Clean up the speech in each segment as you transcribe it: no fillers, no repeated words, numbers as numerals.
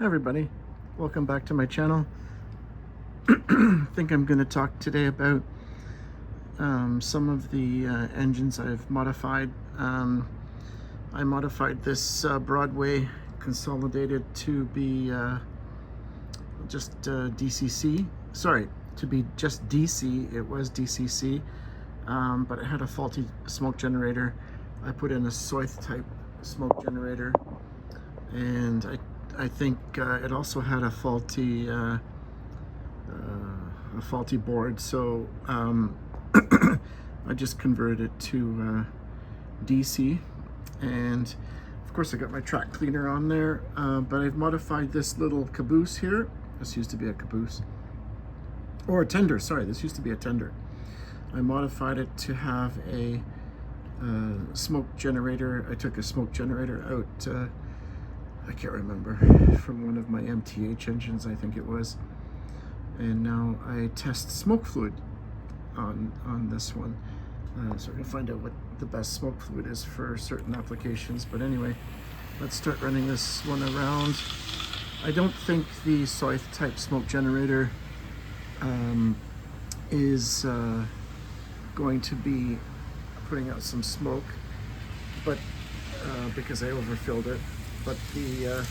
Hi everybody, welcome back to my channel. I think I'm going to talk today about some of the engines I've modified. I modified this Broadway consolidated to be just DCC. Sorry, to be just DC. It was DCC, but it had a faulty smoke generator. I put in a Soith type smoke generator, and I think it also had a faulty board, so I just converted it to DC, and of course I got my track cleaner on there, but I've modified this little caboose here. This used to be a caboose, or a tender, sorry, this used to be a tender. I modified it to have a smoke generator. I took a smoke generator out, I can't remember, from one of my MTH engines, I think it was. And now I test smoke fluid on this one. So we're gonna find out what the best smoke fluid is for certain applications. But anyway, let's start running this one around. I don't think the Soith type smoke generator is going to be putting out some smoke, but because I overfilled it. But the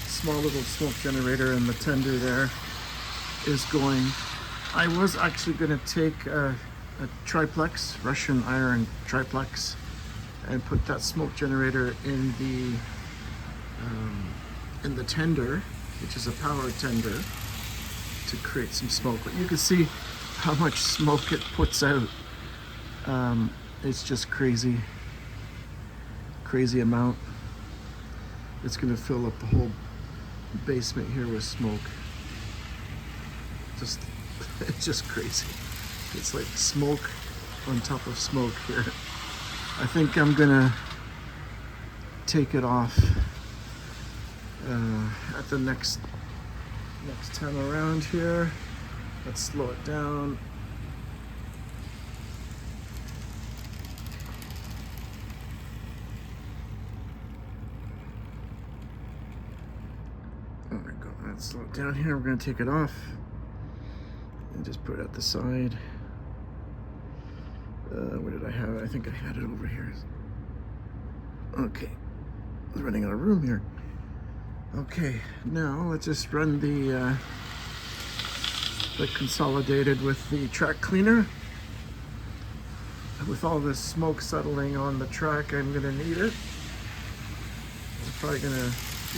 small little smoke generator in the tender there is going. I was actually going to take a triplex, Russian iron triplex, and put that smoke generator in the tender, which is a power tender, to create some smoke. But you can see how much smoke it puts out. It's just crazy amount. It's going to fill up the whole basement here with smoke. It's just crazy. It's like smoke on top of smoke here. I think I'm going to take it off at the next time around here. Let's slow it down. Oh my God, let's slow it down here. We're going to take it off and just put it at the side. Where did I have it? I think I had it over here. Okay, I'm running out of room here. Okay, now let's just run the consolidated with the track cleaner. With all this smoke settling on the track, I'm going to need it. I'm probably going to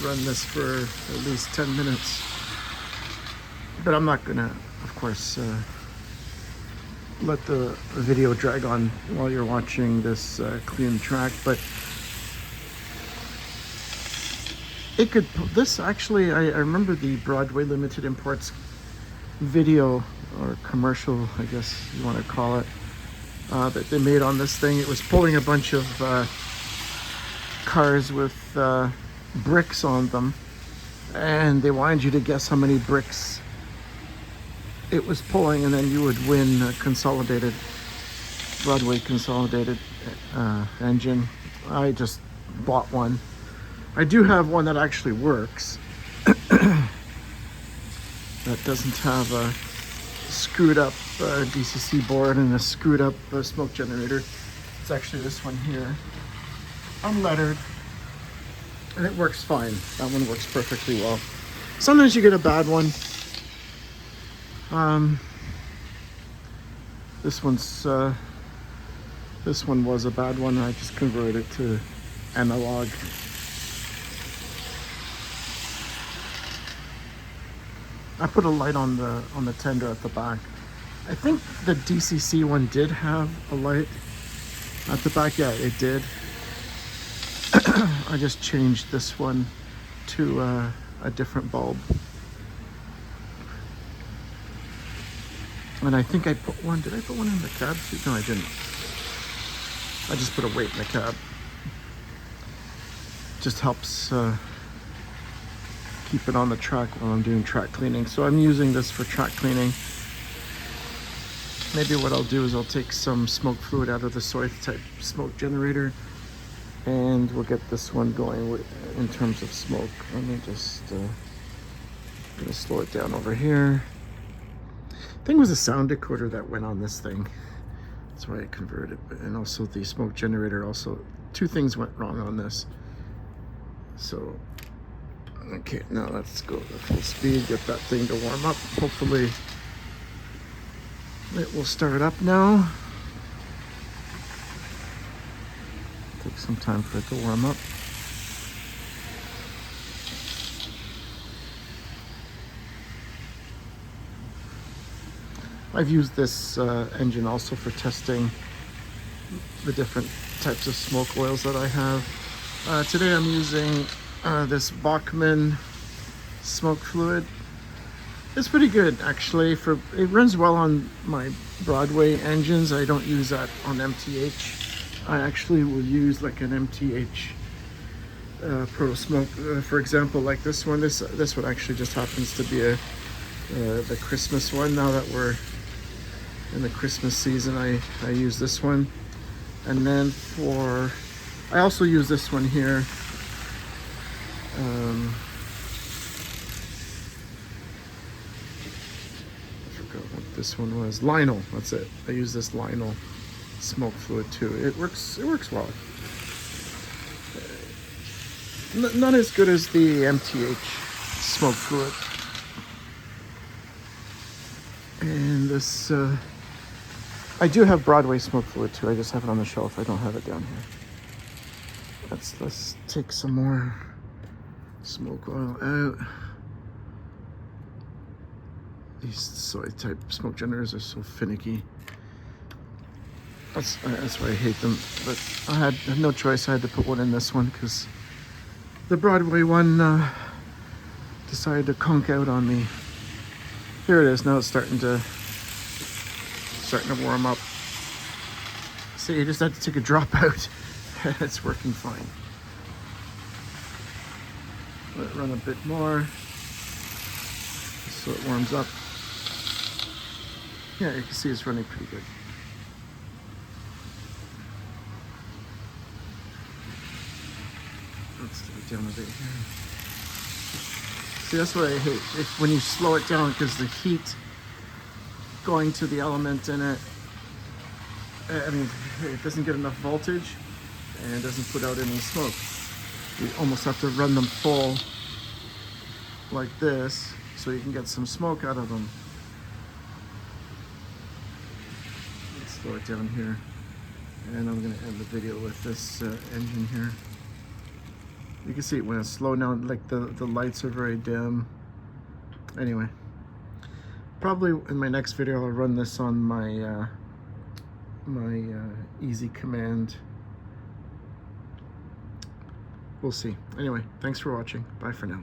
run this for at least 10 minutes, but I'm not gonna, of course, let the video drag on while you're watching this clean track. But it could, this actually, I remember the Broadway Limited Imports video, or commercial, I guess you want to call it, that they made on this thing. It was pulling a bunch of cars with bricks on them, and they wanted you to guess how many bricks it was pulling, and then you would win a consolidated, Broadway consolidated engine. I just bought one. I do have one that actually works, that doesn't have a screwed up DCC board and a screwed up smoke generator. It's actually this one here, unlettered. And it works fine. That one works perfectly well. Sometimes you get a bad one. This one was a bad one. I just converted it to analog. I put a light on the tender at the back. I think the DCC one did have a light at the back. Yeah, it did. I just changed this one to a different bulb. And I think I put one, did I put one in the cab seat? No, I didn't. I just put a weight in the cab. Just helps keep it on the track while I'm doing track cleaning. So I'm using this for track cleaning. Maybe what I'll do is I'll take some smoke fluid out of the Soith type smoke generator, and we'll get this one going in terms of smoke. Let me just gonna slow it down over here. I think it was a sound decoder that went on this thing. That's why I converted. And also the smoke generator also. Two things went wrong on this. So, okay, now let's go to full speed, get that thing to warm up. Hopefully it will start up now. Take some time for it to warm up. I've used this engine also for testing the different types of smoke oils that I have. Today I'm using this Bachmann smoke fluid. It's pretty good actually. It runs well on my Broadway engines. I don't use that on MTH. I actually will use like an MTH Proto Smoke. For example, like this one. This one actually just happens to be the Christmas one. Now that we're in the Christmas season, I use this one. And then I also use this one here. I forgot what this one was. Lionel, that's it. I use this Lionel smoke fluid too. It works well. Not as good as the MTH smoke fluid. And this, I do have Broadway smoke fluid too. I just have it on the shelf. I don't have it down here. Let's take some more smoke oil out. These soy type smoke generators are so finicky. That's why I hate them. But I had no choice. I had to put one in this one because the Broadway one decided to conk out on me. Here it is. Now it's starting to warm up. See, you just had to take a drop out. It's working fine. Let it run a bit more so it warms up. Yeah, you can see it's running pretty good. Let's slow it down a bit here. See, that's what I hate. When you slow it down, because the heat going to the element in it, I mean, it doesn't get enough voltage and it doesn't put out any smoke. You almost have to run them full like this so you can get some smoke out of them. Let's slow it down here. And I'm going to end the video with this engine here. You can see it when it's slow now, like the lights are very dim. Anyway, probably in my next video I'll run this on my easy command. We'll see. Anyway, thanks for watching. Bye for now.